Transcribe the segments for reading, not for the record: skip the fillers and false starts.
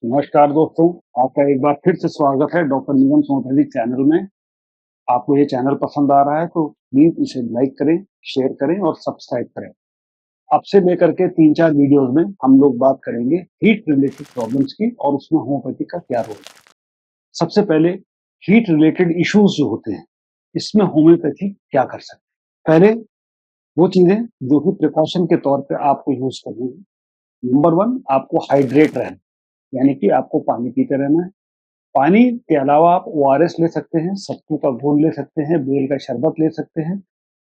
नमस्कार दोस्तों, आपका एक बार फिर से स्वागत है डॉक्टर निगम सोमथैली चैनल में। आपको ये चैनल पसंद आ रहा है तो प्लीज इसे लाइक करें, शेयर करें और सब्सक्राइब करें। अब से लेकर के 3-4 वीडियोस में हम लोग बात करेंगे हीट रिलेटेड प्रॉब्लम्स की और उसमें होम्योपैथी का क्या रोल है। सबसे पहले हीट रिलेटेड इश्यूज जो होते हैं, इसमें होम्योपैथी क्या कर सकते हैं। पहले वो चीजें जो कि प्रिकॉशन के तौर पे आपको यूज करनी है। नंबर 1, आपको हाइड्रेट रहना, यानी कि आपको पानी पीते रहना है। पानी के अलावा आप ओआरएस ले सकते हैं, सत्तू का घोल ले सकते हैं, बेल का शरबत ले सकते हैं,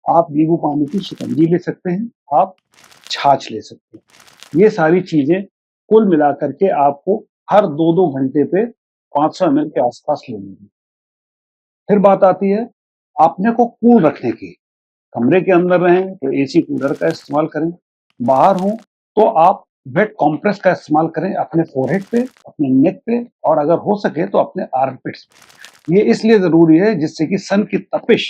आप नींबू पानी की शिकंजी ले सकते हैं, आप छाछ ले सकते हैं। ये सारी चीजें कुल मिलाकर के आपको हर 2-2 घंटे पे 500 ml के आसपास लेनी है। फिर बात आती है अपने को कूल रखने की। कमरे के अंदर रहें तो एसी कूलर का इस्तेमाल करें, बाहर हों तो आप वेट कॉम्प्रेस का इस्तेमाल करें अपने फोरहेड पे, अपने नेक पे और अगर हो सके तो अपने आर्मपिट्स पे। ये इसलिए जरूरी है जिससे कि सन की तपिश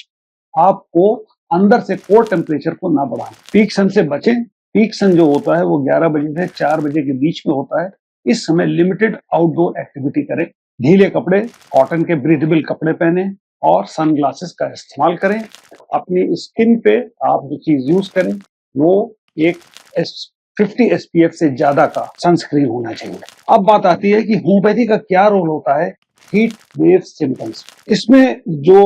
आपको अंदर से कोर टेम्परेचर को ना बढ़ाए। पीक सन से बचें। पीक सन जो होता है वो 11 बजे से 4 बजे के बीच में होता है। इस समय लिमिटेड आउटडोर एक्टिविटी करें। ढीले कपड़े, कॉटन के ब्रीथेबल कपड़े पहने और सन ग्लासेस का इस्तेमाल करें। अपनी स्किन पे आप जो चीज यूज करें वो एक 50 SPF से ज्यादा का सनस्क्रीन होना चाहिए। अब बात आती है कि होम्योपैथी का क्या रोल होता है हीट वेव सिम्टम्स। इसमें जो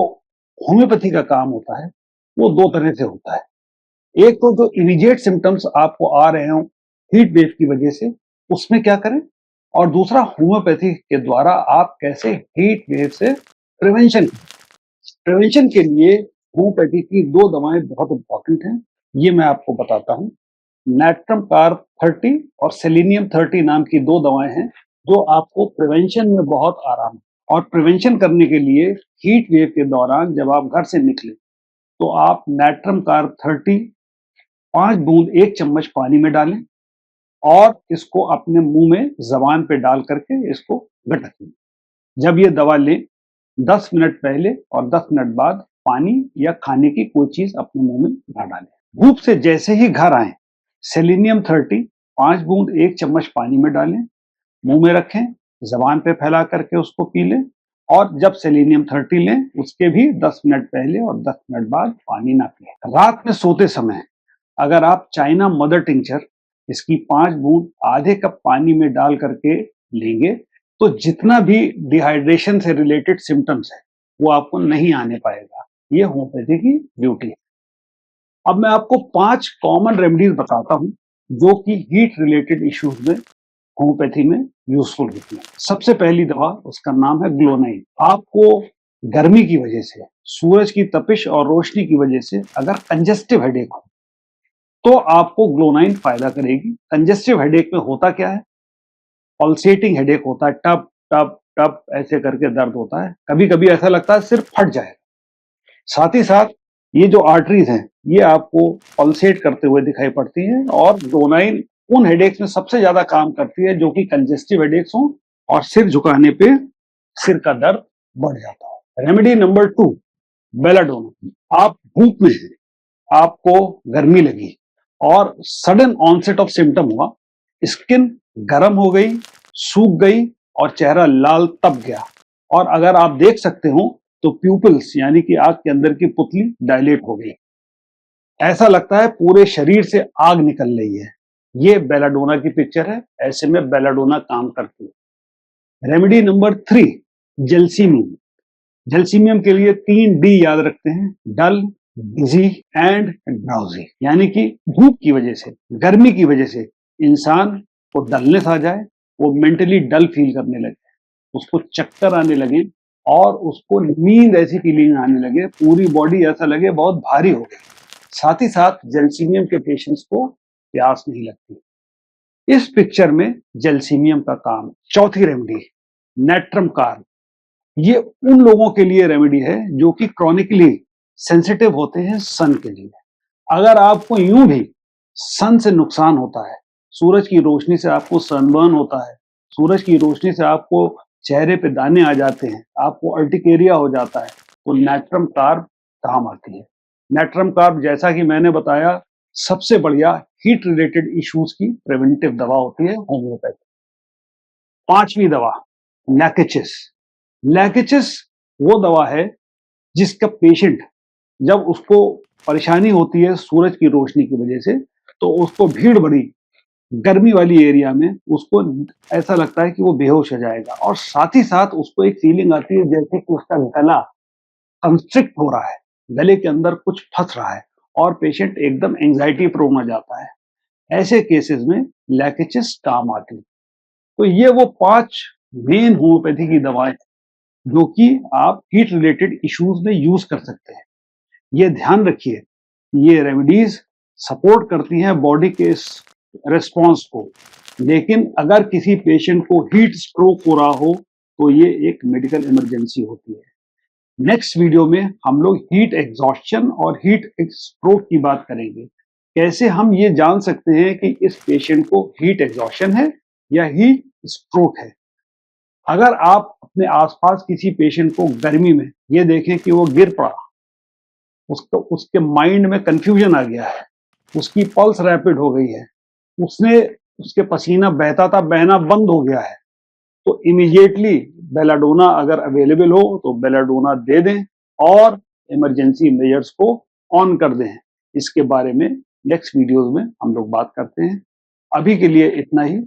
होम्योपैथी का काम होता है वो दो तरह से होता है। एक तो जो इमीडिएट सिम्टम्स आपको आ रहे हो हीट वेव की वजह से, उसमें क्या करें, और दूसरा होम्योपैथी के द्वारा आप कैसे हीट वेव से प्रिवेंशन प्रिवेंशन के लिए होम्योपैथी की दो दवाएं बहुत इंपॉर्टेंट हैं। ये मैं आपको बताता हूँ। नैट्रम कार्ब 30 और सेलेनियम 30 नाम की दो दवाएं हैं जो आपको प्रिवेंशन में बहुत आराम है। और प्रिवेंशन करने के लिए हीट वेव के दौरान जब आप घर से निकले तो आप नैट्रम कार्ब 30 5 बूंद 1 चम्मच पानी में डालें और इसको अपने मुंह में जबान पे डाल करके इसको गटक लें। जब ये दवा लें 10 मिनट पहले और 10 मिनट बाद पानी या खाने की कोई चीज अपने मुंह में ना डालें। धूप से जैसे ही घर आए सेलेनियम 30 5 बूंद 1 चम्मच पानी में डालें, मुंह में रखें, जबान पे फैला करके उसको पी लें और जब सेलेनियम 30 लें उसके भी 10 मिनट पहले और 10 मिनट बाद पानी ना पिए। रात में सोते समय अगर आप चाइना मदर टिंचर इसकी 5 बूंद आधे कप पानी में डाल करके लेंगे तो जितना भी डिहाइड्रेशन से रिलेटेड सिम्टम्स है वो आपको नहीं आने पाएगा। ये होम्योपैथी की ड्यूटी है। अब मैं आपको 5 कॉमन रेमेडीज बताता हूं जो कि हीट रिलेटेड इश्यूज में होम्योपैथी में यूजफुल होती है। सबसे पहली दवा, उसका नाम है ग्लोनाइन। आपको गर्मी की वजह से, सूरज की तपिश और रोशनी की वजह से अगर कंजेस्टिव हेडेक हो तो आपको ग्लोनाइन फायदा करेगी। कंजेस्टिव हेडेक में होता क्या है, पल्सेटिंग हेडेक होता है, टप टप टप ऐसे करके दर्द होता है, कभी कभी ऐसा लगता है सिर्फ फट जाएगा। साथ ही साथ ये जो आर्टरीज हैं ये आपको पल्सेट करते हुए दिखाई पड़ती हैं और ग्लोनाइन उन हेडेक्स में सबसे ज्यादा काम करती है जो कि कंजेस्टिव हेडेक्स हो और सिर झुकाने पे सिर का दर्द बढ़ जाता है। Remedy number 2, belladonna. आप धूप में हैं, आपको गर्मी लगी और सडन ऑनसेट ऑफ सिम्टम हुआ, स्किन गर्म हो गई, सूख गई और चेहरा लाल तप गया और अगर आप देख सकते हो तो प्यूपिल्स यानी कि आंख के अंदर की पुतली डायलेट हो गई, ऐसा लगता है पूरे शरीर से आग निकल रही है। ये बेलाडोना की पिक्चर है। ऐसे में बेलाडोना काम करती है। Remedy number 3, gelsemium. जेल्सीमियम के लिए 3 डी याद रखते हैं, डल, डिजी एंड ड्राउजी। यानी कि धूप की वजह से, गर्मी की वजह से इंसान को डलनेस आ जाए, वो मेंटली डल फील करने लगे, उसको चक्कर आने लगे और उसको नींद ऐसी फीलिंग आने लगे, पूरी बॉडी ऐसा लगे बहुत भारी हो गई। साथ ही साथ जेल्सीमियम के पेशेंट्स को प्यास नहीं लगती। इस पिक्चर में जेल्सीमियम का काम। चौथी रेमेडी, नेट्रम कार्ब। ये उन लोगों के लिए रेमेडी है जो कि क्रॉनिकली सेंसिटिव होते हैं सन के लिए। अगर आपको यूं भी सन से नुकसान होता है, सूरज की रोशनी से आपको सनबर्न होता है, सूरज की रोशनी से आपको चेहरे पे दाने आ जाते हैं, आपको अर्टिकेरिया हो जाता है, तो नेट्रम कार्ब काम आती है। नेट्रम कार्ब जैसा कि मैंने बताया सबसे बढ़िया हीट रिलेटेड इश्यूज की प्रिवेंटिव दवा होती है होम्योपैथी। 5वीं दवा लैकेचिस। लैकेचिस वो दवा है जिसका पेशेंट जब उसको परेशानी होती है सूरज की रोशनी की वजह से, तो उसको भीड़ भरी गर्मी वाली एरिया में उसको ऐसा लगता है कि वो बेहोश हो जाएगा, और साथ ही साथ उसको एक फीलिंग आती है जैसे कि उसका गला कंस्ट्रिक्ट हो रहा है, गले के अंदर कुछ फंस रहा है, और पेशेंट एकदम एंजाइटी प्रोन हो जाता है। ऐसे केसेस में लैकेचिस काम आती है। तो ये वो 5 मेन होम्योपैथी की दवाएं जो कि आप हीट रिलेटेड इश्यूज में यूज कर सकते हैं। ये ध्यान रखिए, ये रेमेडीज सपोर्ट करती हैं बॉडी के इस रिस्पॉन्स को, लेकिन अगर किसी पेशेंट को हीट स्ट्रोक हो रहा हो तो ये एक मेडिकल इमरजेंसी होती है। नेक्स्ट वीडियो में हम लोग हीट एग्जॉस्शन और हीट स्ट्रोक की बात करेंगे। कैसे हम ये जान सकते हैं कि इस पेशेंट को हीट एग्जॉस्शन है या हीट स्ट्रोक है। अगर आप अपने आसपास किसी पेशेंट को गर्मी में ये देखें कि वो गिर पड़ा, उसको उसके माइंड में कंफ्यूजन आ गया है, उसकी पल्स रैपिड हो गई है, उसने उसके पसीना बहता था बहना बंद हो गया है, तो इमीडिएटली बेलाडोना अगर अवेलेबल हो तो बेलाडोना दे दें और इमरजेंसी मेजर्स को ऑन कर दें। इसके बारे में नेक्स्ट वीडियोस में हम लोग बात करते हैं। अभी के लिए इतना ही।